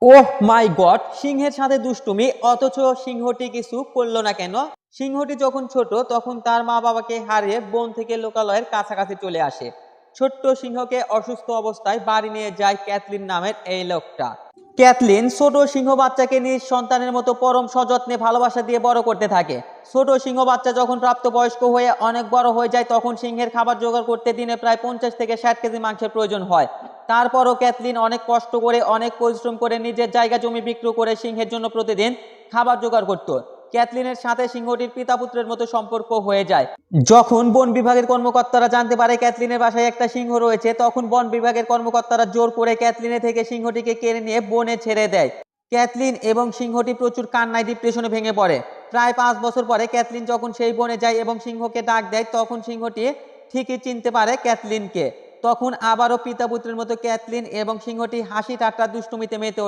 ওহ মাই god, সিংহের সাথে দুষ্টুমি, অথচ সিংহটি কিছু করলো না কেন? সিংহটি যখন ছোট তখন তার মা বাবাকে হারিয়ে বন থেকে লোকালয়ের কাছাকাছি চলে আসে। ছোট্ট সিংহকে অসুস্থ অবস্থায় বাড়ি নিয়ে যায় ক্যাথলিন নামের এই লোকটা। ক্যাথলিন ছোট সিংহ বাচ্চাকে নিজ সন্তানের মতো পরম সযত্নে ভালোবাসা দিয়ে বড় করতে থাকে। ছোট সিংহ বাচ্চা যখন প্রাপ্তবয়স্ক হয়ে অনেক বড় হয়ে যায় তখন সিংহের খাবার জোগাড় করতে দিনে প্রায় 50 থেকে 60 কেজি মাংসের প্রয়োজন হয়। তারপরও ক্যাথলিন অনেক কষ্ট করে অনেক পরিশ্রম করে নিজের জায়গা জমি বিক্রি করে সিংহের জন্য প্রতিদিন খাবার জোগাড় করত। ক্যাথলিনের সাথে সিংহটির পিতা পুত্রের মতো সম্পর্ক হয়ে যায়। যখন বন বিভাগের কর্মকর্তারা জানতে পারে ক্যাথলিনের বাসায় একটা সিংহ রয়েছে তখন বন বিভাগের কর্মকর্তারা জোর করে ক্যাথলিনের থেকে সিংহটিকে কেড়ে নিয়ে বনে ছেড়ে দেয়। ক্যাথলিন এবং সিংহটি প্রচুর কান্নায় ডিপ্রেশনে ভেঙে পড়ে। প্রায় 5 বছর পরে ক্যাথলিন যখন সেই বনে যায় এবং সিংহকে ডাক দেয় তখন সিংহটি ঠিকই চিনতে পারে ক্যাথলিনকে। তখন আবারও পিতা পুত্রের মতো ক্যাথলিন এবং সিংহটি হাসি ঠাট্টা দুষ্টুমিতে মেতে